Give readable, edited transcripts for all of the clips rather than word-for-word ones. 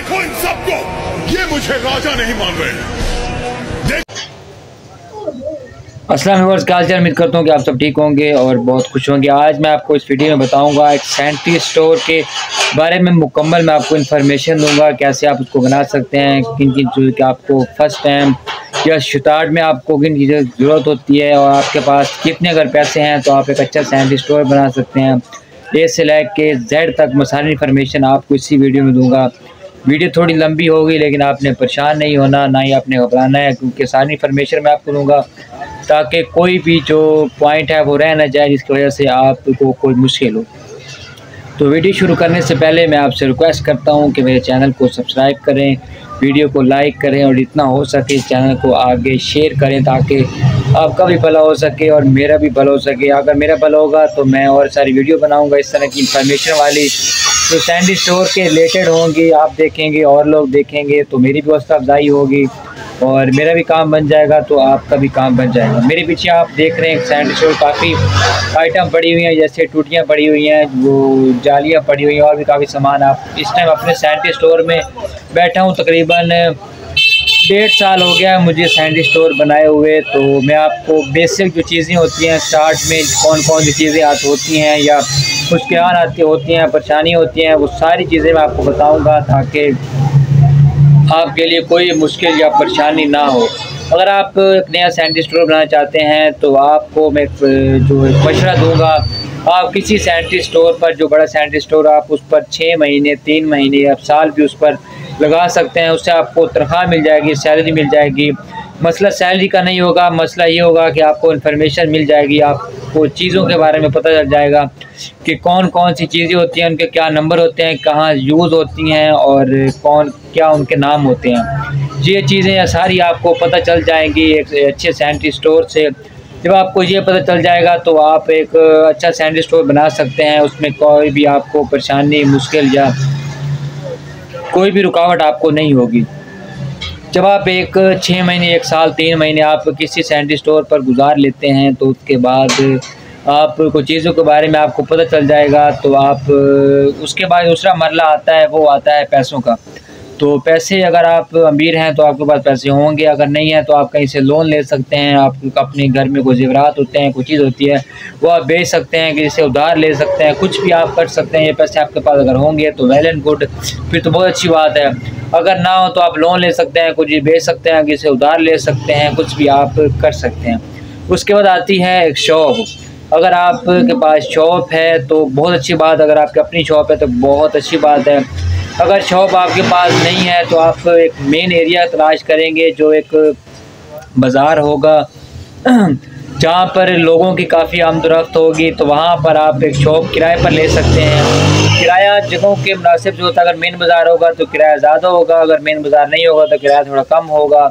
देखो इन सबको, ये मुझे राजा नहीं मान रहे। अस्सलाम वालेकुम, क्या हाल चाल। उम्मीद करता हूँ कि आप सब ठीक होंगे और बहुत खुश होंगे। आज मैं आपको इस वीडियो में बताऊंगा एक सैनिटरी स्टोर के बारे में मुकम्मल मैं आपको इन्फॉर्मेशन दूंगा, कैसे आप उसको बना सकते हैं, किन किन चीज़ों की आपको फर्स्ट टाइम या स्टार्ट में आपको किन चीज़ों की ज़रूरत होती है, और आपके पास कितने अगर पैसे हैं तो आप एक अच्छा सैनिटरी स्टोर बना सकते हैं। ए से लेके जेड तक मैं सारी इन्फॉर्मेशन आपको इसी वीडियो में दूँगा। वीडियो थोड़ी लंबी होगी लेकिन आपने परेशान नहीं होना, ना ही आपने घबराना है, क्योंकि सारी इन्फॉर्मेशन मैं आपको दूँगा ताकि कोई भी जो पॉइंट है वो रह ना जाए जिसकी वजह से आपको कोई मुश्किल हो। तो वीडियो शुरू करने से पहले मैं आपसे रिक्वेस्ट करता हूं कि मेरे चैनल को सब्सक्राइब करें, वीडियो को लाइक करें और जितना हो सके चैनल को आगे शेयर करें ताकि आपका भी भला हो सके और मेरा भी भला हो सके। अगर मेरा भला होगा तो मैं और सारी वीडियो बनाऊंगा इस तरह की इंफॉर्मेशन वाली, जो सैनिटरी स्टोर के रिलेटेड होंगी, आप देखेंगे और लोग देखेंगे तो मेरी भी हौसला अफजाई होगी और मेरा भी काम बन जाएगा तो आपका भी काम बन जाएगा। मेरे पीछे आप देख रहे हैं सैनिटरी स्टोर, काफ़ी आइटम पड़ी हुई हैं, जैसे टूटियाँ पड़ी हुई हैं, वो जालियाँ पड़ी हुई हैं और भी काफ़ी सामान। आप इस टाइम अपने सैनिटरी स्टोर में बैठा हूँ, तकरीबन 1.5 साल हो गया है मुझे सैनिटरी स्टोर बनाए हुए। तो मैं आपको बेसिक जो चीज़ें होती हैं स्टार्ट में, कौन कौन सी चीज़ें होती हैं या मुश्किलात आती होती हैं, परेशानी होती हैं, वो सारी चीज़ें मैं आपको बताऊँगा ताकि आपके लिए कोई मुश्किल या परेशानी ना हो। अगर आप एक नया सैनिटरी स्टोर बनाना चाहते हैं तो आपको मैं जो मशवरा दूंगा, आप किसी सैनिटरी स्टोर पर, जो बड़ा सैनिटरी स्टोर, आप उस पर 6 महीने 3 महीने या साल भी उस पर लगा सकते हैं। उससे आपको तनख्वाह मिल जाएगी, सैलरी मिल जाएगी। मसला सैलरी का नहीं होगा, मसला ये होगा कि आपको इन्फॉर्मेशन मिल जाएगी, आपको चीज़ों के बारे में पता चल जाएगा कि कौन कौन सी चीज़ें होती हैं, उनके क्या नंबर होते हैं, कहाँ यूज़ होती हैं और कौन क्या उनके नाम होते हैं। ये चीज़ें सारी आपको पता चल जाएंगी एक अच्छे सैनिटरी स्टोर से। जब आपको ये पता चल जाएगा तो आप एक अच्छा सैनिटरी स्टोर बना सकते हैं। उसमें कोई भी आपको परेशानी, मुश्किल या कोई भी रुकावट आपको नहीं होगी। जब आप एक 6 महीने, 1 साल, 3 महीने आप किसी सैनिटरी स्टोर पर गुजार लेते हैं तो उसके बाद आपको चीज़ों के बारे में आपको पता चल जाएगा। तो आप उसके बाद दूसरा मरला आता है, वो आता है पैसों का। तो पैसे, अगर आप अमीर हैं तो आपके पास पैसे होंगे, अगर नहीं है तो आप कहीं से लोन ले सकते हैं। आप अपने घर में कोई ज़ेवरात होते हैं, कोई चीज़ होती है, वो आप बेच सकते हैं, किसी से उधार ले सकते हैं, कुछ भी आप कर सकते हैं। ये पैसे आपके पास अगर होंगे तो वेल एंड गुड, फिर तो बहुत अच्छी बात है। अगर ना हो तो आप लोन ले सकते हैं, कुछ बेच सकते हैं, किसी से उधार ले सकते हैं, कुछ भी आप कर सकते हैं। उसके बाद आती है एक शॉप। अगर आपके पास शॉप है तो बहुत अच्छी बात, अगर आपकी अपनी शॉप है तो बहुत अच्छी बात है। अगर शॉप आपके पास नहीं है तो आप एक मेन एरिया तलाश करेंगे, जो एक बाज़ार होगा जहाँ पर लोगों की काफ़ी आमदोरफ्त होगी, तो वहाँ पर आप एक शॉप किराए पर ले सकते हैं। किराया जगहों के मुनासिब जो होता है, अगर मेन बाज़ार होगा तो किराया ज़्यादा होगा, अगर मेन बाज़ार नहीं होगा तो किराया थोड़ा कम होगा।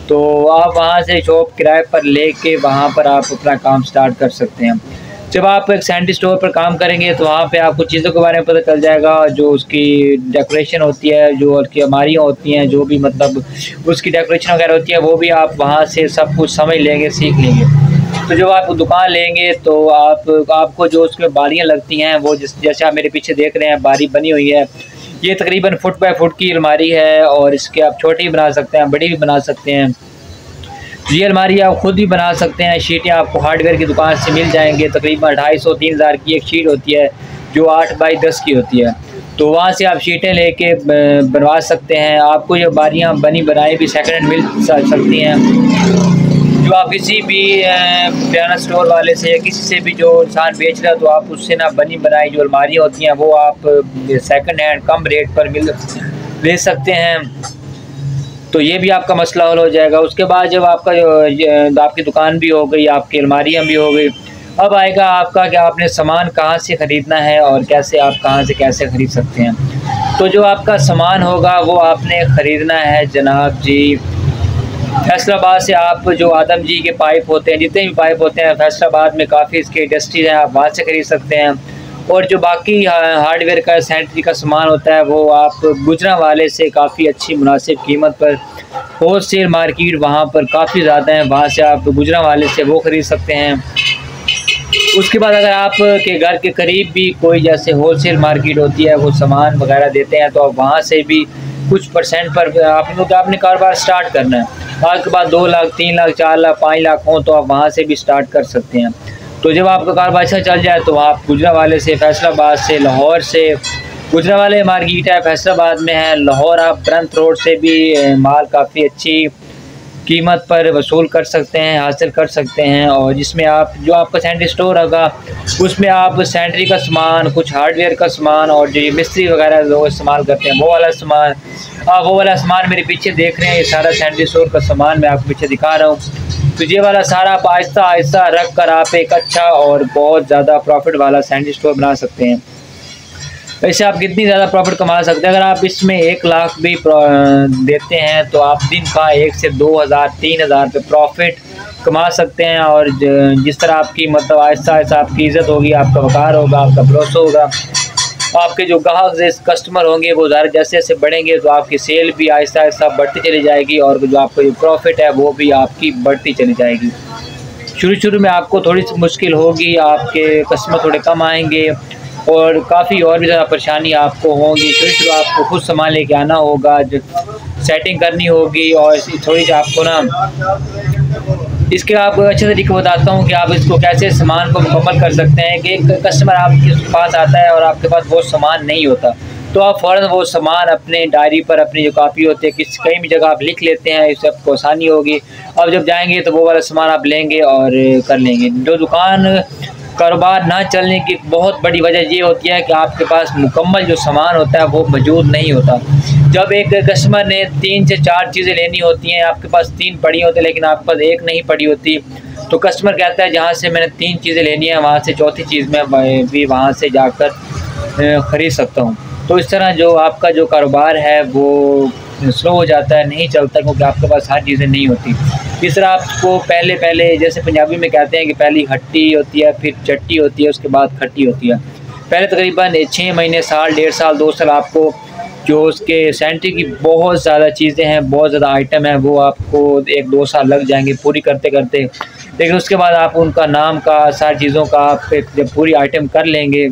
तो आप वहाँ से शॉप किराए पर लेके वहाँ पर आप अपना काम स्टार्ट कर सकते हैं। जब आप एक सैनिटरी स्टोर पर काम करेंगे तो वहाँ पे आपको चीज़ों के बारे में पता चल जाएगा, जो उसकी डेकोरेशन होती है, जो उसकी अलमारियाँ होती हैं, जो भी मतलब उसकी डेकोरेशन वगैरह होती है, वो भी आप वहाँ से सब कुछ समझ लेंगे, सीख लेंगे। तो जब आप दुकान लेंगे तो आपको जो उसमें बारियाँ लगती हैं, वो जैसे आप मेरे पीछे देख रहे हैं बारी बनी हुई है, ये तकरीबन फुट बाय फुट की अलमारी है और इसके आप छोटी भी बना सकते हैं, बड़ी भी बना सकते हैं। ये अलमारी आप खुद भी बना सकते हैं। शीटें आपको हार्डवेयर की दुकान से मिल जाएंगे, तकरीबन 250-3,000 की एक शीट होती है जो 8 बाई 10 की होती है। तो वहाँ से आप शीटें लेके बनवा सकते हैं। आपको ये बारियाँ बनी बनाई भी सेकंड हैंड मिल सकती हैं, जो आप किसी भी किराना स्टोर वाले से या किसी से भी जो इंसान बेच रहा है तो आप उससे ना बनी बनाई जो अलमारियाँ होती हैं वो आप सेकंड हैंड कम रेट पर ले सकते हैं। तो ये भी आपका मसला हल हो जाएगा। उसके बाद जब आपकी दुकान भी हो गई, आपकी अलमारियाँ भी हो गई, अब आएगा आपका कि आपने सामान कहाँ से ख़रीदना है और कैसे, आप कहाँ से कैसे ख़रीद सकते हैं। तो जो आपका सामान होगा वो आपने ख़रीदना है जनाब जी फैसलाबाद से। आप जो आदम जी के पाइप होते हैं, जितने भी पाइप होते हैं फैसलाबाद में काफ़ी इसके इंडस्ट्रीज हैं, आप वहाँ से ख़रीद सकते हैं। और जो बाकी हार्डवेयर का, सैनिटरी का सामान होता है वो आप गुजरांवाले से काफ़ी अच्छी मुनासिब कीमत पर, होल सेल मार्केट वहाँ पर काफ़ी ज़्यादा है, वहाँ से आप गुजरांवाले से वो ख़रीद सकते हैं। उसके बाद अगर आप के घर के करीब भी कोई जैसे होल सेल मार्केट होती है, वो सामान वगैरह देते हैं, तो आप वहाँ से भी कुछ परसेंट पर आपने कारोबार स्टार्ट करना है। आपके पास 2 लाख, 3 लाख, 4 लाख, 5 लाख हो तो आप वहाँ से भी स्टार्ट कर सकते हैं। तो जब आपका कारोबार अच्छा चल जाए तो आप गुजरांवाले से, फैसलाबाद से, लाहौर से, गुजरांवाले मार्केट है फैसलाबाद में है, लाहौर आप ब्रंथ रोड से भी माल काफ़ी अच्छी कीमत पर वसूल कर सकते हैं, हासिल कर सकते हैं। और जिसमें आप जो आपका सैनिटरी स्टोर होगा उसमें आप सैनिटरी का सामान, कुछ हार्डवेयर का सामान और जो मिस्त्री वगैरह लोग इस्तेमाल करते हैं वो वाला सामान, वो वाला सामान मेरे पीछे देख रहे हैं। ये सारा सैनिटरी स्टोर का सामान मैं आपको पीछे दिखा रहा हूँ। तो ये वाला सारा आप आहिस्ता आहिस्ता रख कर आप एक अच्छा और बहुत ज़्यादा प्रॉफिट वाला सैनिटरी स्टोर बना सकते हैं। वैसे आप कितनी ज़्यादा प्रॉफिट कमा सकते हैं, अगर आप इसमें 1 लाख भी देते हैं तो आप दिन का 1 से 2,000 3,000 पे प्रॉफिट कमा सकते हैं। और जिस तरह आपकी मतलब आहिस्ता आहिस्ता आपकी इज़्ज़त होगी, आपका वक़ार होगा, आपका भरोसा होगा, आपके जो ग्राहक कस्टमर होंगे वो ज़्यादा जैसे जैसे बढ़ेंगे तो आपकी सेल भी आहिस्ता आहिस्ता बढ़ती चली जाएगी और जो आपका जो प्रॉफिट है वो भी आपकी बढ़ती चली जाएगी। शुरू में आपको थोड़ी सी मुश्किल होगी, आपके कस्टमर थोड़े कम आएंगे और काफ़ी और भी ज़्यादा परेशानी आपको होगी। शुरू आपको खुद सामान लेके आना होगा, सेटिंग करनी होगी और थोड़ी सी आपको ना इसके आपको अच्छे तरीके बताता हूँ कि आप इसको कैसे सामान को मुकम्मल कर सकते हैं। कि एक कस्टमर आपके पास आता है और आपके पास वो सामान नहीं होता तो आप फ़ौरन वो सामान अपने डायरी पर, अपनी जो कापी होती है कहीं भी जगह आप लिख लेते हैं, इससे आपको आसानी होगी। अब जब जाएंगे तो वो वाला सामान आप लेंगे और कर लेंगे। जो दुकान कारोबार ना चलने की बहुत बड़ी वजह ये होती है कि आपके पास मुकम्मल जो सामान होता है वो मौजूद नहीं होता। जब एक कस्टमर ने 3 से 4 चीज़ें लेनी होती हैं, आपके पास 3 पड़ी होती है लेकिन आपके पास 1 नहीं पड़ी होती, तो कस्टमर कहता है जहाँ से मैंने 3 चीज़ें लेनी है वहाँ से चौथी चीज़ मैं भी वहाँ से जाकर ख़रीद सकता हूँ। तो इस तरह जो आपका जो कारोबार है वो स्लो हो जाता है, नहीं चलता, क्योंकि आपके पास हर चीज़ें नहीं होती। इस तरह आपको पहले जैसे पंजाबी में कहते हैं कि पहली खट्टी होती है, फिर चट्टी होती है, उसके बाद खट्टी होती है। पहले तकरीबन 6 महीने, साल, 1.5 साल, 2 साल आपको जो उसके सैनिटरी की बहुत ज़्यादा चीज़ें हैं, बहुत ज़्यादा आइटम है, वो आपको 1-2 साल लग जाएंगे पूरी करते करते। लेकिन उसके बाद आप उनका नाम का, सारी चीज़ों का आप जब पूरी आइटम कर लेंगे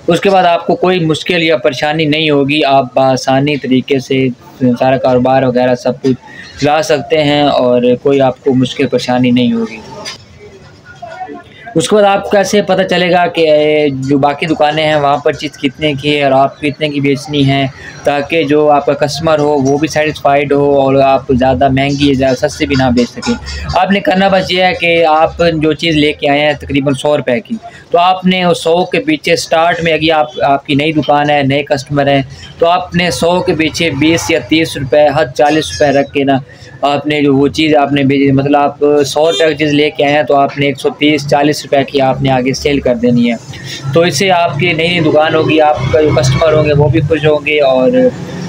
उसके बाद आपको कोई मुश्किल या परेशानी नहीं होगी। आप आसानी तरीके से सारा कारोबार वगैरह सब कुछ चला सकते हैं और कोई आपको मुश्किल परेशानी नहीं होगी। उसके बाद आपको कैसे पता चलेगा कि जो बाकी दुकानें हैं वहाँ पर चीज़ कितने की है और आप कितने की बेचनी है, ताकि जो आपका कस्टमर हो वो भी सेटिस्फाइड हो और आप ज़्यादा महंगी या ज़्यादा सस्ती भी ना बेच सकें। आपने करना बस ये है कि आप जो चीज़ लेके आए हैं तकरीबन 100 रुपये की, तो आपने उस 100 के पीछे स्टार्ट में, अगर आपकी नई दुकान है, नए कस्टमर हैं, तो आपने 100 के पीछे 20 या 30 रुपये, हद 40 रुपये रख के ना आपने जो वो चीज़ आपने भेजी, मतलब आप 100 रुपये की चीज़ लेके आए हैं तो आपने 130-40 रुपये की आपने आगे सेल कर देनी है। तो इससे आपकी नई दुकान होगी, आपका जो कस्टमर होंगे वो भी खुश होंगे और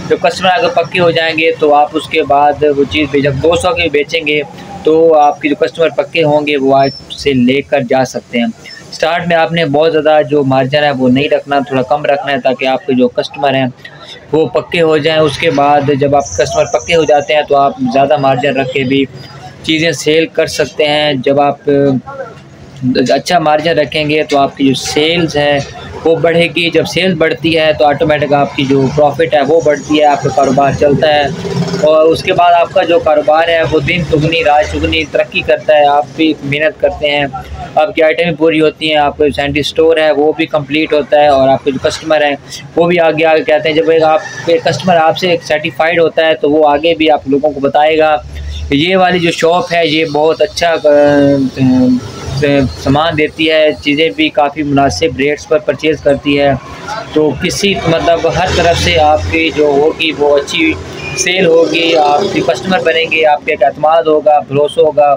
जो कस्टमर अगर पक्के हो जाएंगे तो आप उसके बाद वो चीज़ जब 200 की बेचेंगे तो आपके जो कस्टमर पक्के होंगे वो आपसे लेकर जा सकते हैं। स्टार्ट में आपने बहुत ज़्यादा जो मार्जिन है वो नहीं रखना, थोड़ा कम रखना है ताकि आपके जो कस्टमर हैं वो पक्के हो जाएं। उसके बाद जब आप कस्टमर पक्के हो जाते हैं तो आप ज़्यादा मार्जिन रख के भी चीज़ें सेल कर सकते हैं। जब आप अच्छा मार्जिन रखेंगे तो आपकी जो सेल्स है वो बढ़ेगी। जब सेल्स बढ़ती है तो ऑटोमेटिक आपकी जो प्रॉफिट है वो बढ़ती है, आपका कारोबार चलता है और उसके बाद आपका जो कारोबार है वो दिन दुगनी रात चुगनी तरक्की करता है। आप भी मेहनत करते हैं, आपकी आइटम भी पूरी होती हैं, आपका सैनिटरी स्टोर है वो भी कंप्लीट होता है और आपके जो कस्टमर हैं वो भी आगे आगे कहते हैं। जब एक कस्टमर आपसे सर्टिफाइड होता है तो वो आगे भी आप लोगों को बताएगा ये वाली जो शॉप है ये बहुत अच्छा सामान देती है, चीज़ें भी काफ़ी मुनासिब रेट्स पर परचेज़ करती है। तो किसी मतलब हर तरफ से आपकी जो होगी वो अच्छी सेल होगी, आपके कस्टमर बनेंगे, आपके एतमाद होगा, भरोसा होगा,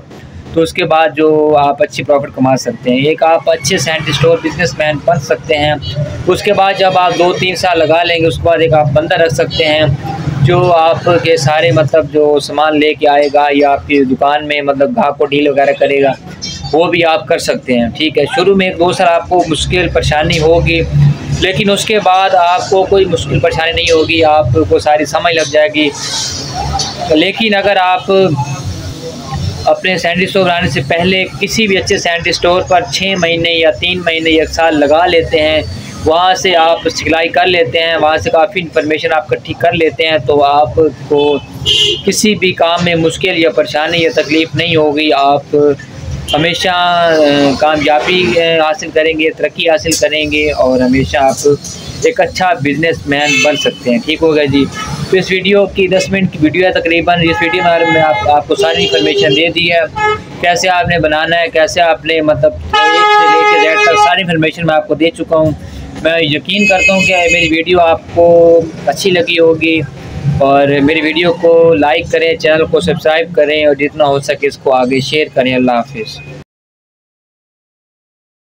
तो उसके बाद जो आप अच्छी प्रॉफिट कमा सकते हैं। एक आप अच्छे सैनिटरी स्टोर बिजनेसमैन बन सकते हैं। उसके बाद जब आप 2-3 साल लगा लेंगे उसके बाद एक आप बंदा रख सकते हैं जो आपके सारे मतलब जो सामान लेके आएगा या आपकी दुकान में मतलब ग्राहक को डील वगैरह करेगा, वो भी आप कर सकते हैं। ठीक है, शुरू में 1-2 साल आपको मुश्किल परेशानी होगी लेकिन उसके बाद आपको कोई मुश्किल परेशानी नहीं होगी, आपको सारी समझ लग जाएगी। लेकिन अगर आप अपने सैनिटरी स्टोर बनाने से पहले किसी भी अच्छे सैनिटरी स्टोर पर 6 महीने या 3 महीने या 1 साल लगा लेते हैं, वहाँ से आप सिखलाई कर लेते हैं, वहाँ से काफ़ी इन्फॉर्मेशन आप इकट्ठी कर लेते हैं, तो आपको किसी भी काम में मुश्किल या परेशानी या तकलीफ़ नहीं होगी। आप हमेशा कामयाबी हासिल करेंगे, तरक्की हासिल करेंगे और हमेशा आप एक अच्छा बिजनेसमैन बन सकते हैं। ठीक हो गया जी। तो इस वीडियो की 10 मिनट की वीडियो है तकरीबन। इस वीडियो में मैं आपको सारी इन्फॉर्मेशन दे दी है, कैसे आपने बनाना है, कैसे आपने मतलब A से लेकर Z तक सारी इन्फॉर्मेशन मैं आपको दे चुका हूँ। मैं यकीन करता हूँ कि मेरी वीडियो आपको अच्छी लगी होगी और मेरी वीडियो को लाइक करें, चैनल को सब्सक्राइब करें और जितना हो सके इसको आगे शेयर करें। अल्लाह हाफिज़।